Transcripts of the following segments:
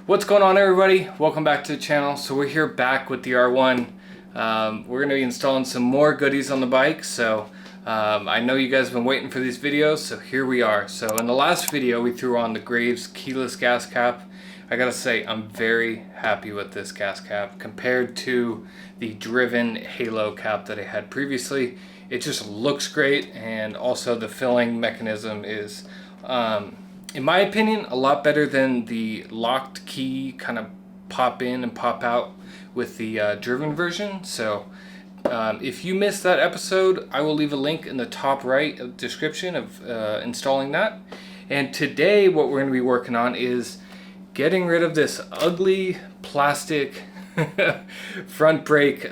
What's going on, everybody? Welcome back to the channel. So we're here back with the R1. We're going to be installing some more goodies on the bike. So I know you guys have been waiting for these videos, so here we are. So in the last video we threw on the Graves keyless gas cap. I gotta say, I'm very happy with this gas cap compared to the driven halo cap that I had previously. It just looks great, and also the filling mechanism is in my opinion, a lot better than the locked key kind of pop in and pop out with the driven version. So if you missed that episode, I will leave a link in the top right description of installing that. And today what we're going to be working on is getting rid of this ugly plastic front brake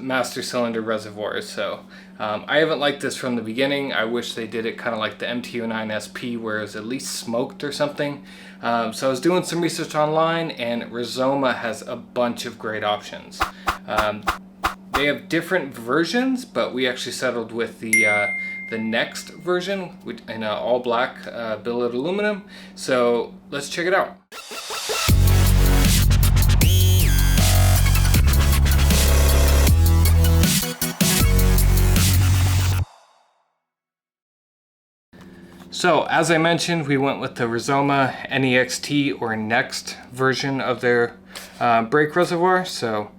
master cylinder reservoirs. So I haven't liked this from the beginning. I wish they did it kind of like the MT09 SP, where it was at least smoked or something. So I was doing some research online, and Rizoma has a bunch of great options. They have different versions, but we actually settled with the NEXT version in all black billet aluminum. So let's check it out. So as I mentioned, we went with the Rizoma NEXT or NEXT version of their brake reservoir. So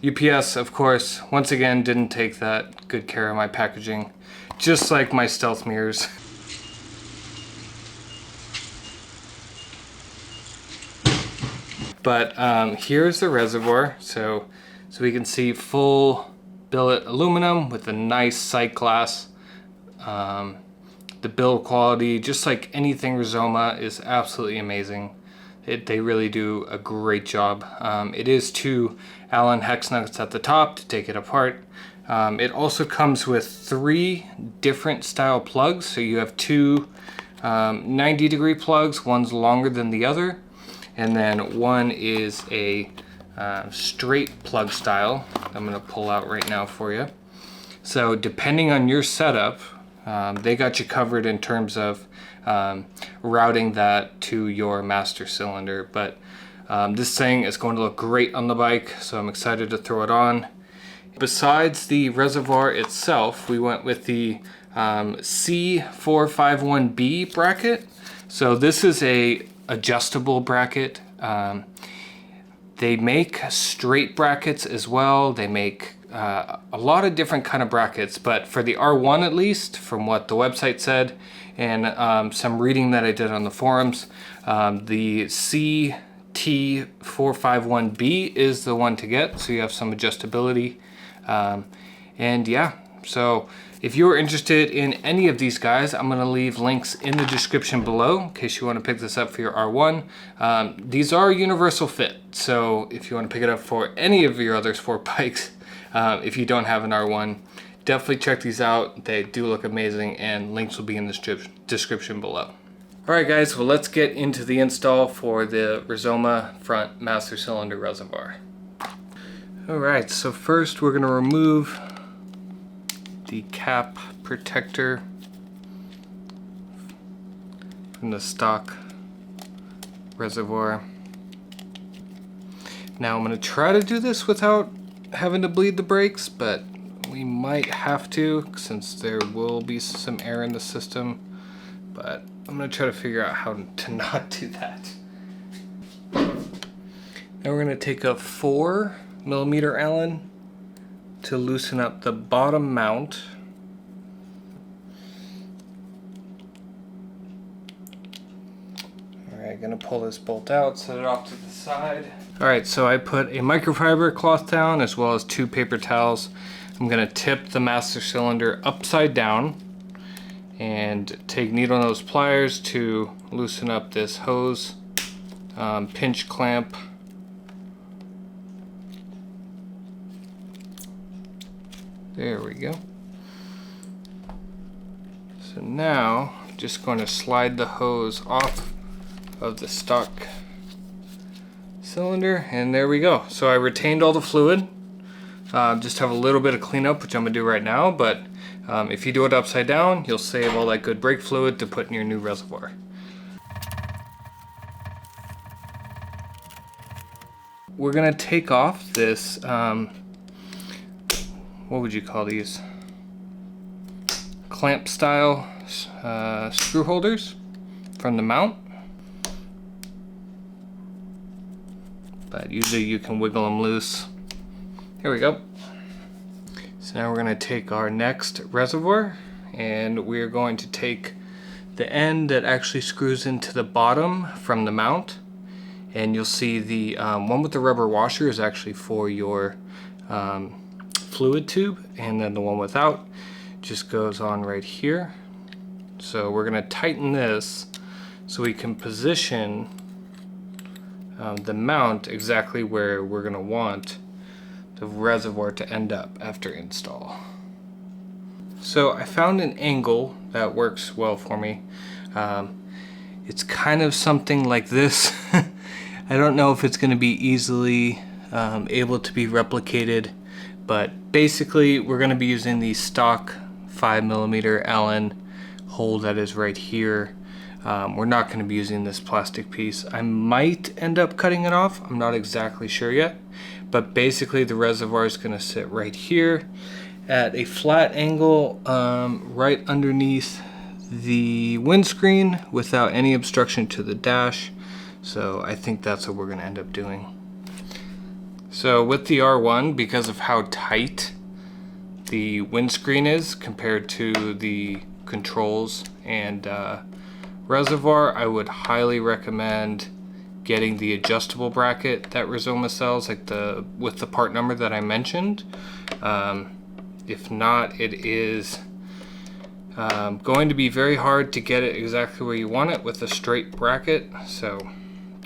UPS, of course, once again didn't take that good care of my packaging, just like my stealth mirrors. But here's the reservoir. So we can see full billet aluminum with a nice sight glass. The build quality, just like anything Rizoma, is absolutely amazing. They really do a great job. It is 2 Allen hex nuts at the top to take it apart. It also comes with 3 different style plugs. So you have 2 90-degree plugs. One's longer than the other, and then one is a straight plug style. I'm going to pull out right now for you. So depending on your setup, they got you covered in terms of routing that to your master cylinder. But this thing is going to look great on the bike, so I'm excited to throw it on. Besides the reservoir itself, we went with the C451b Bracket. So this is a adjustable bracket. They make straight brackets as well. They make a lot of different kind of brackets, but for the R1, at least from what the website said and some reading that I did on the forums, the CT451b is the one to get, so you have some adjustability. And yeah, so if you're interested in any of these guys, I'm going to leave links in the description below in case you want to pick this up for your R1. These are universal fit, so if you want to pick it up for any of your other sport bikes, if you don't have an R1, definitely check these out. They do look amazing, and links will be in the description below. Alright guys, well, let's get into the install for the Rizoma front master cylinder reservoir. Alright, so first we're going to remove the cap protector from the stock reservoir. Now I'm going to try to do this without having to bleed the brakes, but we might have to since there will be some air in the system. But I'm going to try to figure out how to not do that. Now we're going to take a 4mm Allen to loosen up the bottom mount. Alright, gonna pull this bolt out, set it off to the side. Alright, so I put a microfiber cloth down as well as 2 paper towels. I'm gonna tip the master cylinder upside down and take needle nose pliers to loosen up this hose, pinch clamp. There we go. So now I'm just going to slide the hose off of the stock cylinder, and there we go. So I retained all the fluid. Just have a little bit of cleanup, which I'm going to do right now, but if you do it upside down, you'll save all that good brake fluid to put in your new reservoir. We're gonna take off this, what would you call these? Clamp style screw holders from the mount. But usually you can wiggle them loose. Here we go. So now we're going to take our NEXT Reservoir, and we're going to take the end that actually screws into the bottom from the mount, and you'll see the one with the rubber washer is actually for your fluid tube, and then the one without just goes on right here. So we're going to tighten this so we can position the mount exactly where we're going to want the reservoir to end up after install. So I found an angle that works well for me. It's kind of something like this. I don't know if it's going to be easily able to be replicated, but basically we're going to be using the stock 5mm Allen hole that is right here. We're not going to be using this plastic piece. I might end up cutting it off. I'm not exactly sure yet. But basically the reservoir is going to sit right here at a flat angle right underneath the windscreen without any obstruction to the dash. So I think that's what we're going to end up doing. So with the R1, because of how tight the windscreen is compared to the controls and reservoir, I would highly recommend getting the adjustable bracket that Rizoma sells, like with the part number that I mentioned. If not, it is going to be very hard to get it exactly where you want it with a straight bracket. So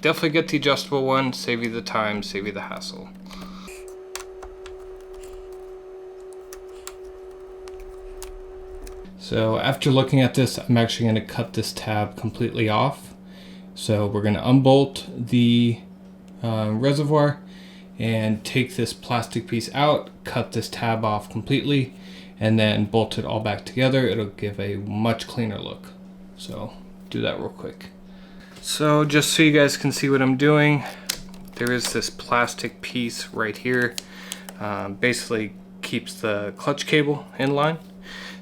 definitely get the adjustable one, save you the time, save you the hassle. So after looking at this, I'm actually going to cut this tab completely off. So we're going to unbolt the reservoir and take this plastic piece out, cut this tab off completely, and then bolt it all back together. It'll give a much cleaner look. So do that real quick. So just so you guys can see what I'm doing, there is this plastic piece right here. Basically keeps the clutch cable in line.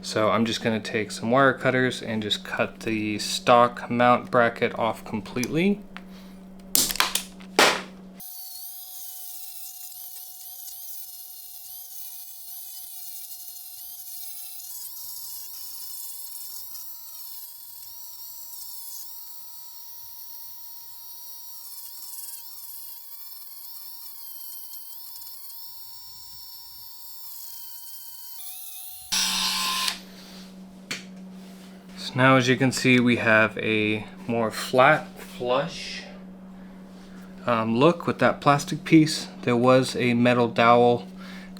So I'm just going to take some wire cutters and just cut the stock mount bracket off completely. So now, as you can see, we have a more flat, flush look with that plastic piece. There was a metal dowel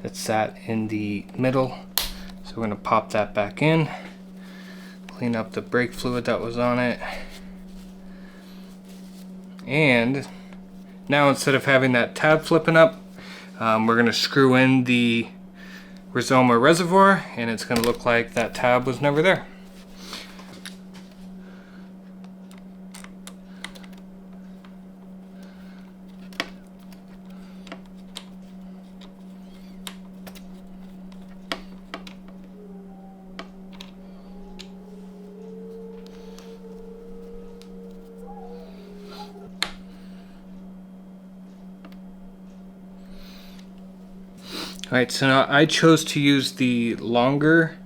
that sat in the middle, so we're going to pop that back in, clean up the brake fluid that was on it, and now instead of having that tab flipping up, we're going to screw in the Rizoma reservoir, and it's going to look like that tab was never there. Alright, so now I chose to use the longer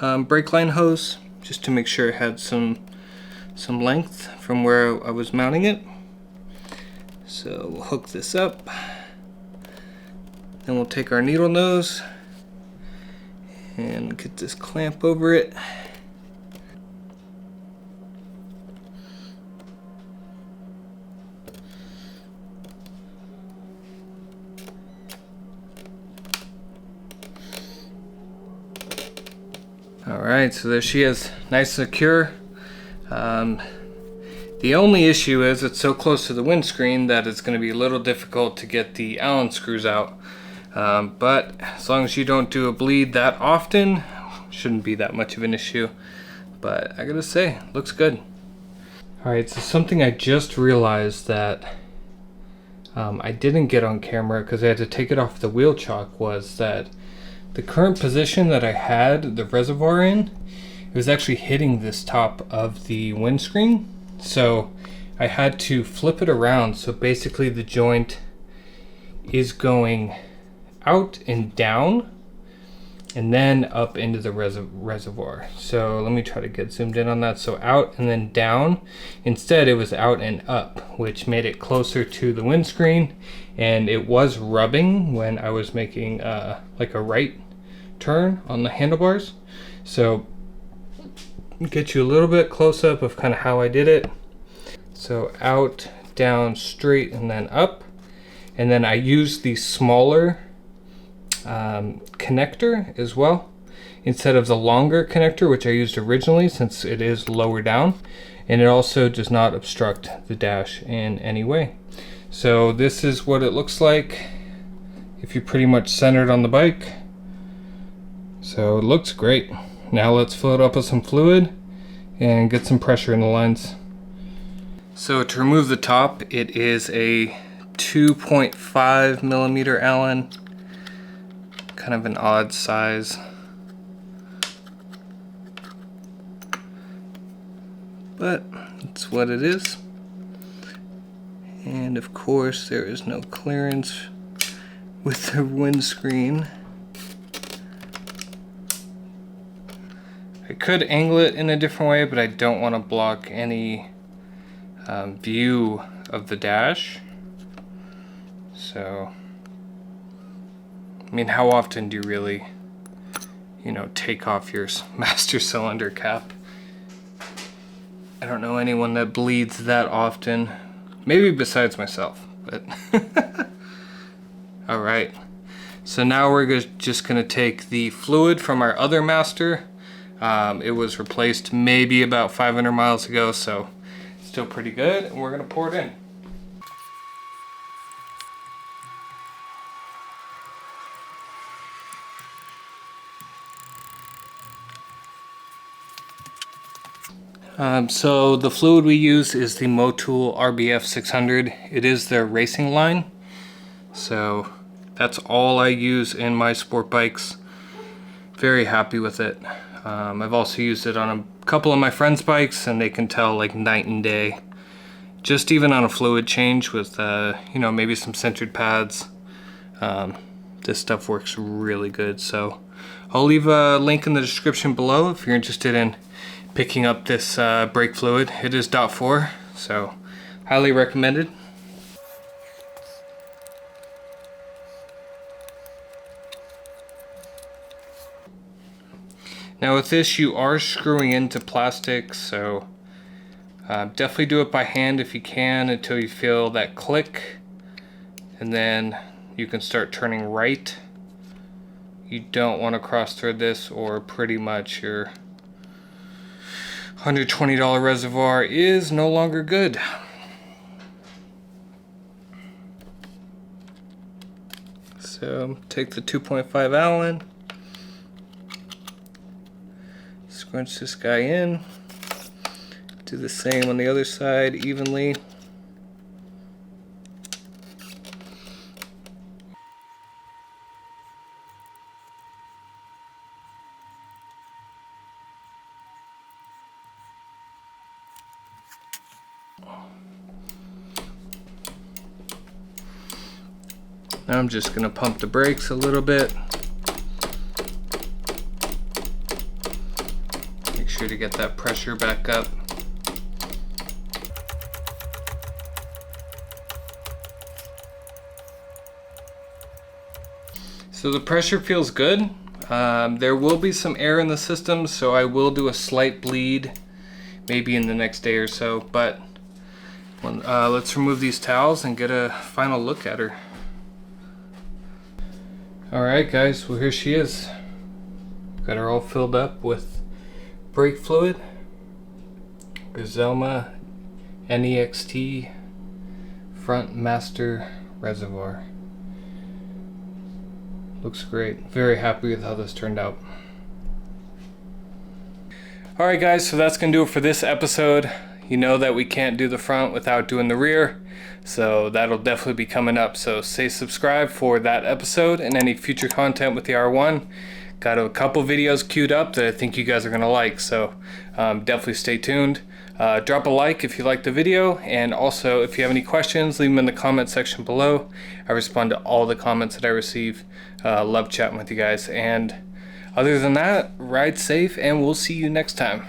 brake line hose just to make sure it had some length from where I was mounting it. So we'll hook this up. Then we'll take our needle nose and get this clamp over it. Alright, so there she is, nice and secure. The only issue is it's so close to the windscreen that it's going to be a little difficult to get the Allen screws out. But as long as you don't do a bleed that often, shouldn't be that much of an issue. But I gotta say, looks good. Alright, so something I just realized that I didn't get on camera because I had to take it off the wheel chock was that the current position that I had the reservoir in, it was actually hitting this top of the windscreen. So I had to flip it around. So basically the joint is going out and down and then up into the reservoir. So let me try to get zoomed in on that. So out and then down. Instead it was out and up, which made it closer to the windscreen, and it was rubbing when I was making like a right turn on the handlebars. So get you a little bit close up of kind of how I did it. So out, down, straight, and then up. And then I used the smaller connector as well instead of the longer connector, which I used originally, since it is lower down, and it also does not obstruct the dash in any way. So this is what it looks like if you're pretty much centered on the bike. So it looks great. Now let's fill it up with some fluid and get some pressure in the lines. So to remove the top, it is a 2.5 millimeter Allen, kind of an odd size, but it's what it is. And of course there is no clearance with the windscreen. I could angle it in a different way, but I don't want to block any view of the dash. So, I mean, how often do you really, you know, take off your master cylinder cap? I don't know anyone that bleeds that often. Maybe besides myself, but all right. So now we're just gonna take the fluid from our other master. It was replaced maybe about 500 miles ago, so still pretty good, and we're gonna pour it in. So the fluid we use is the Motul RBF 600. It is their racing line. So that's all I use in my sport bikes. Very happy with it. I've also used it on a couple of my friends' bikes, and they can tell like night and day. Just even on a fluid change with, you know, maybe some centered pads. This stuff works really good. So I'll leave a link in the description below if you're interested in picking up this brake fluid. It is .4, so highly recommended. Now with this, you are screwing into plastic, so definitely do it by hand if you can until you feel that click, and then you can start turning right. You don't want to cross thread this, or pretty much your $120 reservoir is no longer good. So take the 2.5 Allen, scrunch this guy in, do the same on the other side evenly. Now I'm just going to pump the brakes a little bit. Make sure to get that pressure back up. So the pressure feels good. There will be some air in the system, so I will do a slight bleed maybe in the next day or so, but let's remove these towels and get a final look at her. Alright guys, well here she is. Got her all filled up with brake fluid. Rizoma NEXT front master reservoir. Looks great. Very happy with how this turned out. Alright guys, so that's going to do it for this episode. You know that we can't do the front without doing the rear. So that'll definitely be coming up. So stay subscribed for that episode and any future content with the R1. Got a couple videos queued up that I think you guys are gonna like, so definitely stay tuned. Drop a like if you liked the video, and also if you have any questions, leave them in the comment section below. I respond to all the comments that I receive. Love chatting with you guys, and other than that, ride safe and we'll see you next time.